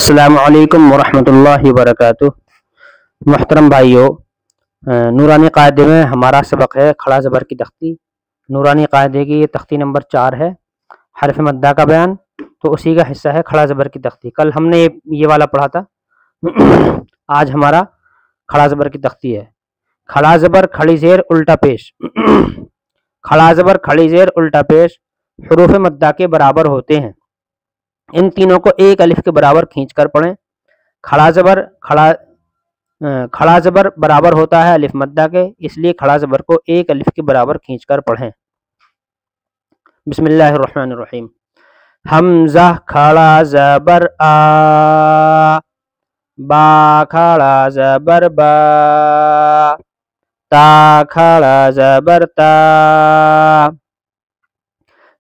السلام علیکم ورحمۃ اللہ وبرکاتہ۔ محترم بھائیوں، نورانی قاعدے میں ہمارا سبق ہے کھڑا زبر کی تختی۔ نورانی قاعدے کی یہ تختی نمبر 4 ہے، حرف مدہ کا بیان، تو اسی کا حصہ ہے کھڑا زبر کی تختی۔ کل ہم نے یہ والا پڑھا تھا، آج ہمارا کھڑا زبر کی تختی ہے۔ کھڑا زبر کھڑی زیر الٹا پیش، کھڑا زبر کھڑی زیر الٹا پیش حروف مدہ کے برابر ہوتے ہیں۔ ان تینوں کو ایک الف کے برابر کھینچ کر پڑھیں۔ کھڑا زبر برابر ہوتا ہے الف مدہ کے، اس لیے کھڑا زبر کو ایک الف کے برابر کھینچ کر پڑھیں۔ بسم اللہ الرحمن الرحیم۔ حمزہ کھڑا زبر آ، با کھڑا زبر با، تا کھڑا زبر تا،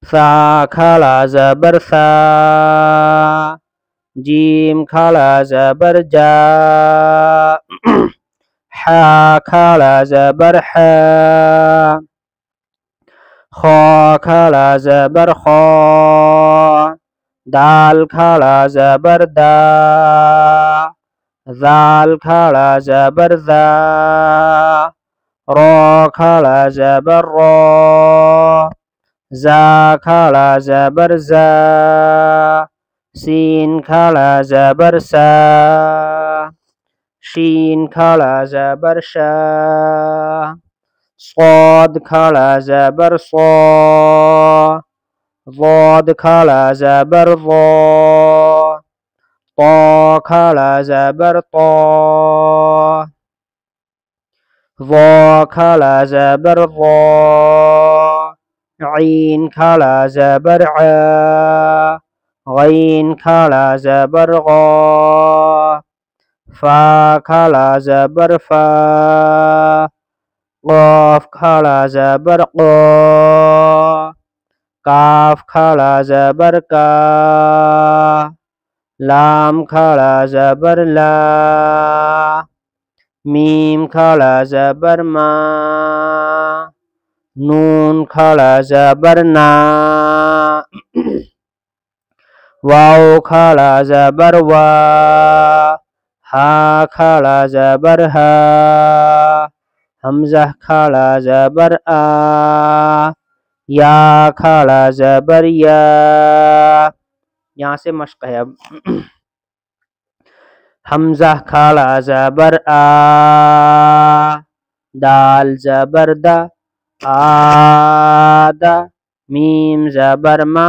سا کھڑا زبر سا، جیم کھڑا زبر جا، حا کھڑا زبر حا، خا کھڑا زبر خا، دال کھڑا زبر دا، زال کھڑا زبر زا، را کھڑا زبر را، زا کھڑا زبر زا، سین کھڑا زبر سا، شین کھڑا زبر شا، صاد کھڑا زبر صا، ضاد کھڑا زبر ضا، طا کھڑا زبر طا، ظا کھڑا زبر ظا، عین کھڑا زبر عا، غین کھڑا زبر غا، فا کھڑا زبر فا، قاف کھڑا زبر قا، کاف کھڑا زبر کا، لام کھڑا زبر لا، میم کھڑا زبر ما، نون کھڑا زبر نا، واو کھڑا زبر وا، ہا کھڑا زبر ہا، حمزہ کھڑا زبر آ، یا کھڑا زبر یا۔ یہاں سے مشق ہے اب۔ حمزہ کھڑا زبر آ، دال زبر دا، آدا، میم زبر ما،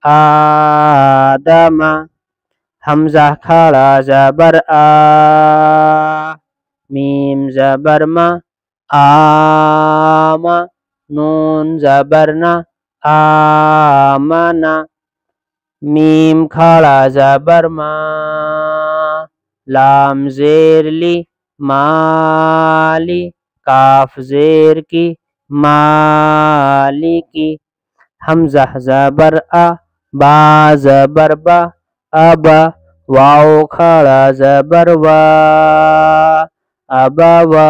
آدم، حمزہ کھڑا زبر آ، میم زبر ما، آم، نون زبر نا، آمنا، میم کھڑا زبر ما، لام زیر لی، مالی، کاف زیر کی، مالی کی، حمزہ زبر آ، با زبر با، ابا، واو کھڑا زبر وا، ابا وا،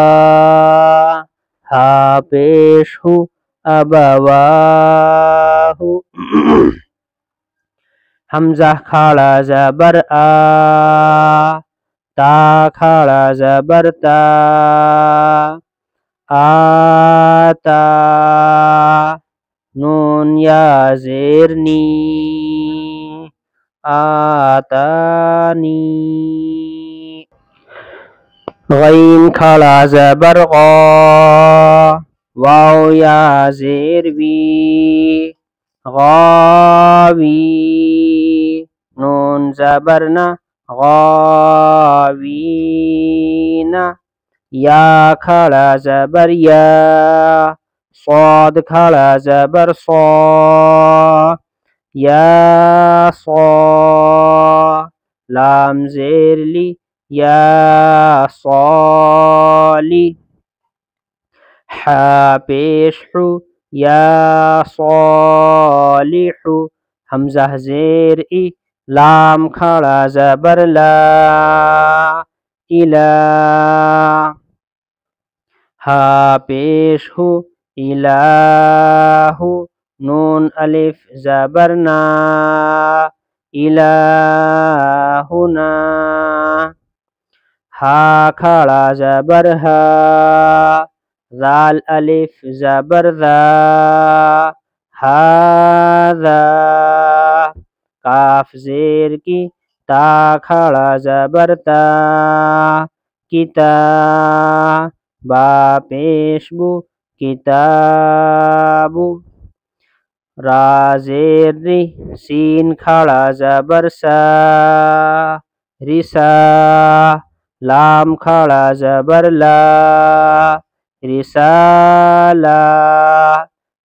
ہا پیش ہو، ابا واہو، حمزہ کھڑا زبر آ، تا کھڑا زبر تا، آتا، نون یا زیر نی، آتانی، غین کھڑا زبر غا، واو یا زیر وی، غاوی، نون زبر نا، غاوینا، یا کھڑا زبر یا، صاد کھڑا زبر صا، یا صا، لام زیر لی، یا صالی، حا پیش ہو، یا صالح، حمزہ زیر ای، لام کھڑا زبر لا، الہ، ہا پیش ہو، الہ، نون الف زبر نا، الہنا، ہا کھڑا زبر ہا، ذال الف زبر ذا، ہاذا، کاف زیر کی، تا کھڑا زبر تا، کتا، با پیش بو، کتابو، را زیر ری، سین کھڑا زبر سا، رسا، لام کھڑا زبر لا، رسالہ،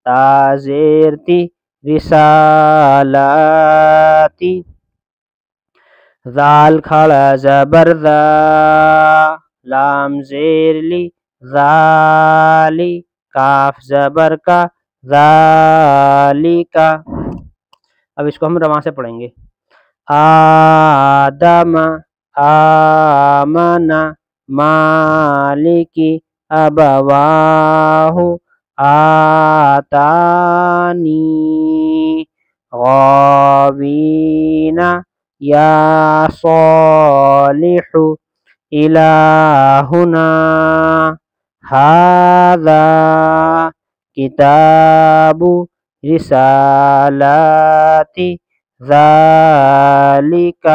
تا زیر تی، رسالاتی، ذال کھڑا زبر ذا، لام زیر لی، ذالی، کاف زبر کا، ذالکا۔ اب اس کو ہم رواں سے پڑھیں گے۔ آدم، آمن، مالکی، ابواہ، آتانی، غاوین، یا صالح، الہنا، ھذا، کتاب، رسالات، ذالک۔